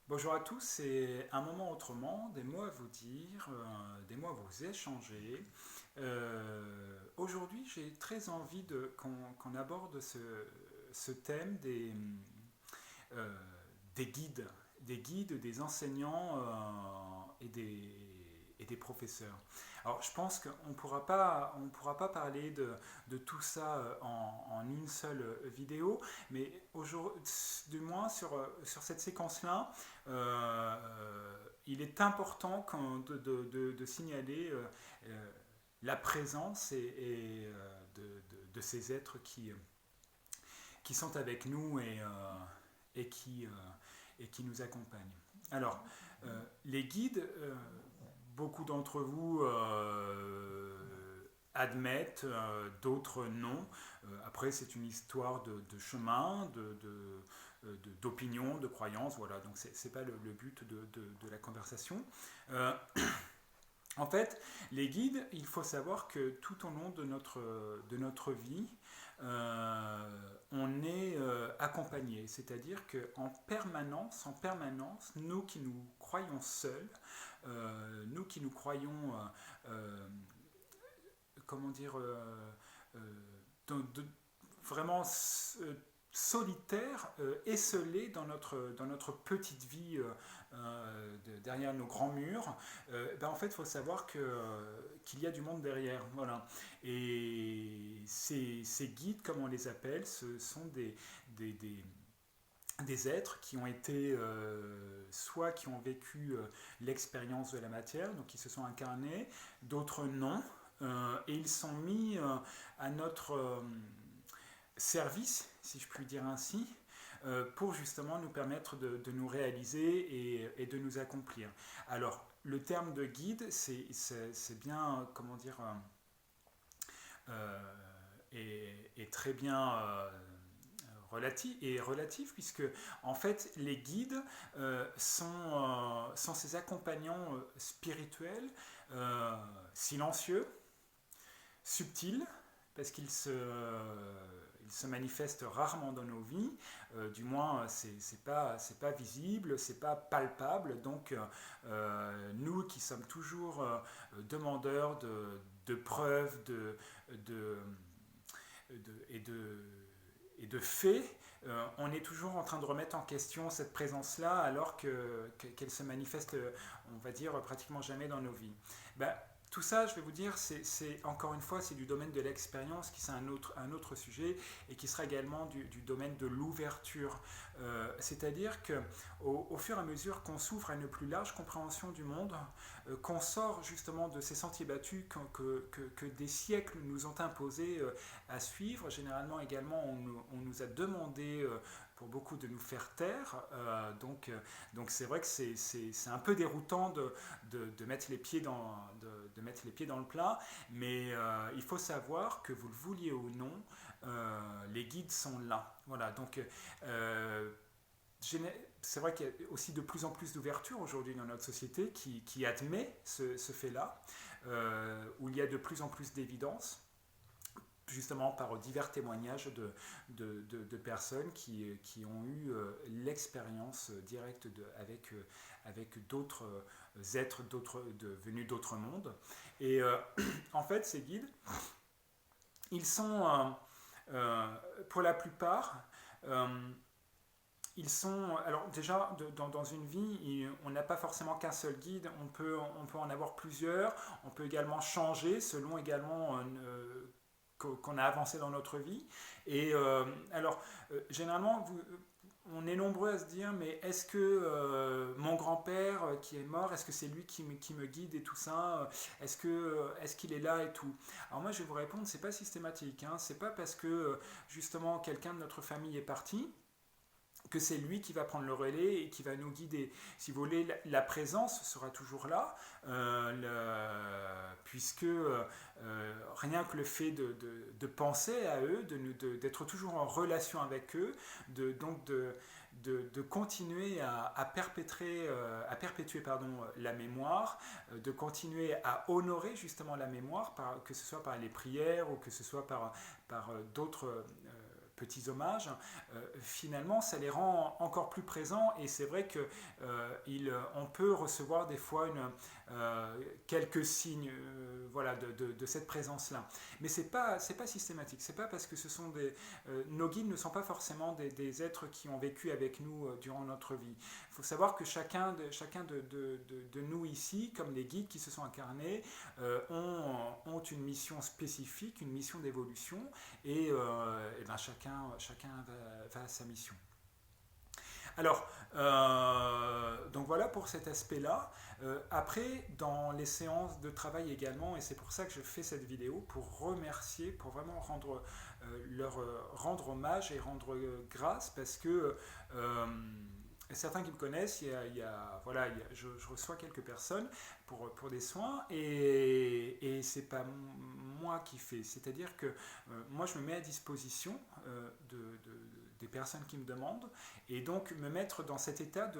Bonjour à tous, c'est un moment autrement, des mots à vous dire, des mots à vous échanger. Aujourd'hui, j'ai très envie qu'on aborde ce thème euh, des guides, des enseignants et des professeurs. Alors, je pense on pourra pas parler de tout ça en une seule vidéo, mais du moins sur cette séquence-là, il est important de signaler la présence de ces êtres qui sont avec nous et, qui, et qui nous accompagnent. Alors, les guides, beaucoup d'entre vous admettent, d'autres non. Après, c'est une histoire de chemin, d'opinion, de croyance. Voilà, donc c'est pas le but de la conversation. Euh, En fait, les guides, il faut savoir que tout au long de notre vie, on est accompagné. C'est-à-dire en permanence, nous qui nous croyons seuls, nous qui nous croyons, comment dire, euh, de- vraiment solitaire, esselé dans notre petite vie derrière nos grands murs, en fait, il faut savoir qu'il y a du monde derrière. Voilà. Et ces guides, comme on les appelle, ce sont des, des des êtres qui ont été soit qui ont vécu l'expérience de la matière, donc qui se sont incarnés, d'autres non, et ils sont mis à notre service, si je puis dire ainsi, pour justement nous permettre de nous réaliser et de nous accomplir. Alors, le terme de guide, c'est bien, comment dire, est très bien relatif, puisque en fait les guides sont ces accompagnants spirituels, silencieux, subtils, parce ils se manifestent rarement dans nos vies, du moins c'est pas visible, c'est pas palpable, donc nous qui sommes toujours demandeurs de preuves, de, et de faits, on est toujours en train de remettre en question cette présence-là alors qu'elle se manifeste, on va dire, pratiquement jamais dans nos vies. Ben, tout ça, je vais vous dire, encore une fois, c'est du domaine de l'expérience, qui c'est un autre sujet, et qui sera également du domaine de l'ouverture. C'est-à-dire que au fur et à mesure qu'on s'ouvre à une plus large compréhension du monde, qu'on sort justement de ces sentiers battus que des siècles nous ont imposés à suivre. Généralement également, on nous a demandé pour beaucoup de nous faire taire. Donc c'est vrai que c'est un peu déroutant de mettre les pieds de mettre les pieds dans le plat, mais il faut savoir que vous le vouliez ou non, les guides sont là. Voilà, donc c'est vrai qu'il y a aussi de plus en plus d'ouverture aujourd'hui dans notre société qui admet ce fait-là, où il y a de plus en plus d'évidence, justement par divers témoignages de personnes qui ont eu l'expérience directe avec d'autres êtres venus d'autres mondes. Et en fait, ces guides, ils sont, pour la plupart, euh, ils sont. Alors, déjà, dans une vie, on n'a pas forcément qu'un seul guide, on peut en avoir plusieurs, on peut également changer selon également qu'on a avancé dans notre vie. Et alors, généralement, on est nombreux à se dire, mais est-ce que mon grand-père qui est mort, est-ce que c'est lui qui me guide et tout ça, est-ce qu'il est là et tout. Alors moi, je vais vous répondre, c'est pas systématique, hein, c'est pas parce que justement quelqu'un de notre famille est parti que c'est lui qui va prendre le relais et qui va nous guider. Si vous voulez, la présence sera toujours là, puisque rien que le fait de penser à eux, d'être toujours en relation avec eux, de continuer à perpétuer pardon, la mémoire, de continuer à honorer justement la mémoire, que ce soit par les prières ou que ce soit par d'autres petits hommages, finalement ça les rend encore plus présents, et c'est vrai que on peut recevoir des fois quelques signes voilà, de cette présence-là. Mais c'est pas systématique, c'est pas parce que nos guides ne sont pas forcément des êtres qui ont vécu avec nous durant notre vie. Il faut savoir que chacun de nous ici, comme les guides qui se sont incarnés, ont une mission spécifique, une mission d'évolution, et ben chacun va à sa mission. Alors, donc voilà pour cet aspect-là. Après, dans les séances de travail également, et c'est pour ça que je fais cette vidéo, pour remercier, pour vraiment leur rendre hommage et rendre grâce, parce que certains qui me connaissent, je reçois quelques personnes pour des soins, et c'est pas moi qui fais, c'est-à-dire que moi je me mets à disposition des personnes qui me demandent, et donc me mettre dans cet état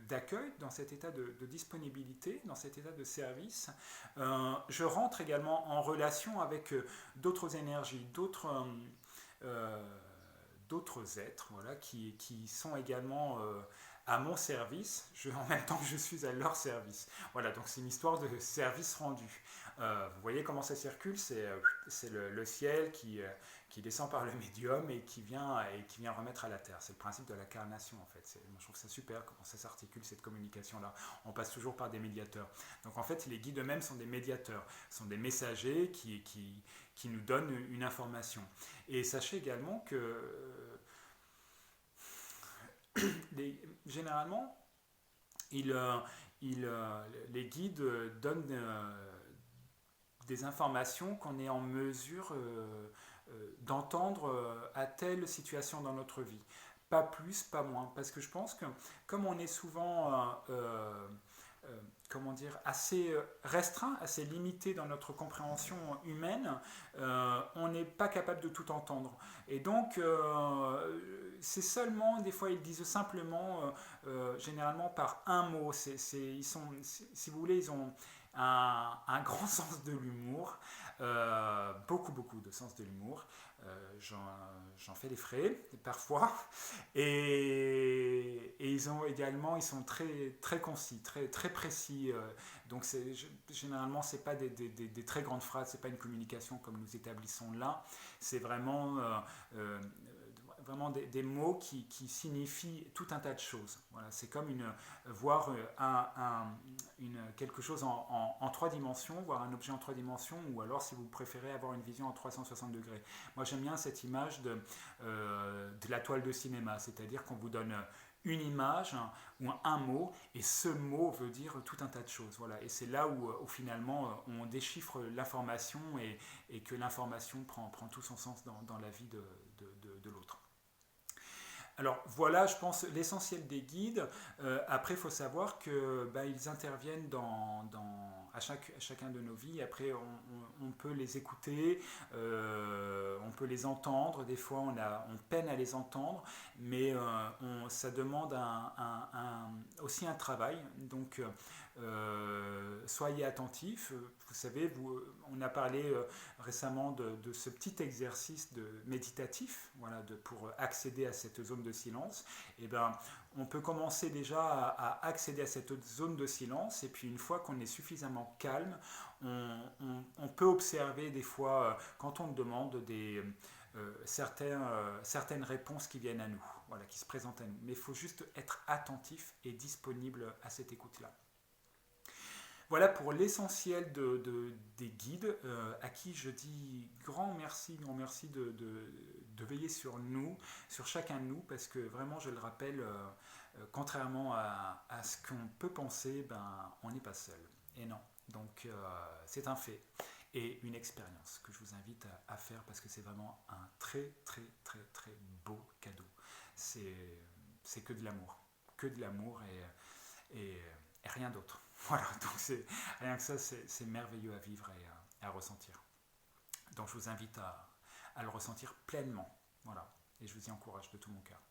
d'accueil, dans cet état de disponibilité, dans cet état de service. Je rentre également en relation avec d'autres énergies, d'autres êtres, voilà, qui sont également à mon service, en même temps que je suis à leur service. Voilà, donc c'est une histoire de service rendu. Vous voyez comment ça circule, c'est le ciel qui descend par le médium et qui vient remettre à la terre. C'est le principe de l'incarnation en fait. Moi, je trouve ça super comment ça s'articule, cette communication-là. On passe toujours par des médiateurs. Donc en fait, les guides eux-mêmes sont des médiateurs, sont des messagers qui nous donnent une information. Et sachez également que généralement, les guides donnent des informations qu'on est en mesure d'entendre à telle situation dans notre vie. Pas plus, pas moins. Parce que je pense que comme on est souvent assez restreint, assez limité dans notre compréhension humaine, on n'est pas capable de tout entendre. Et donc, c'est seulement, des fois, ils disent simplement, généralement par un mot. Si vous voulez, ils ont un grand sens de l'humour, beaucoup de sens de l'humour. J'en fais les frais parfois, et ils sont très concis, très précis. Donc généralement c'est pas des très grandes phrases, c'est pas une communication comme nous établissons là. C'est vraiment des mots qui signifient tout un tas de choses. Voilà, c'est comme voir quelque chose en 3 dimensions, voir un objet en 3 dimensions, ou alors si vous préférez avoir une vision en 360 degrés. Moi j'aime bien cette image de la toile de cinéma, c'est-à-dire qu'on vous donne une image ou un mot, et ce mot veut dire tout un tas de choses. Voilà. Et c'est là où finalement on déchiffre l'information, et que l'information prend tout son sens dans la vie de l'autre. Alors voilà, je pense, l'essentiel des guides. Après, il faut savoir qu'ils interviennent à chacun de nos vies. Après, on peut les écouter, on peut les entendre. Des fois, on peine à les entendre, mais ça demande aussi un travail. Donc, soyez attentifs. Vous savez, on a parlé récemment de ce petit exercice méditatif, voilà, pour accéder à cette zone de silence. Et on peut commencer déjà à accéder à cette zone de silence, et puis une fois qu'on est suffisamment calme, on peut observer des fois, quand on demande certaines réponses qui viennent à nous, voilà, qui se présentent à nous. Mais il faut juste être attentif et disponible à cette écoute-là. Voilà pour l'essentiel des guides, à qui je dis grand merci de veiller sur nous, sur chacun de nous, parce que vraiment, je le rappelle, contrairement à ce qu'on peut penser, on n'est pas seul. Et non, donc c'est un fait et une expérience que je vous invite à faire, parce que c'est vraiment un très beau cadeau. C'est que de l'amour et rien d'autre. Voilà, donc rien que ça, c'est merveilleux à vivre et à ressentir. Donc je vous invite à le ressentir pleinement. Voilà, et je vous y encourage de tout mon cœur.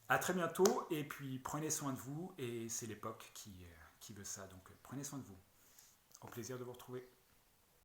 À très bientôt, et puis prenez soin de vous, et c'est l'époque qui veut ça, donc prenez soin de vous. Au plaisir de vous retrouver.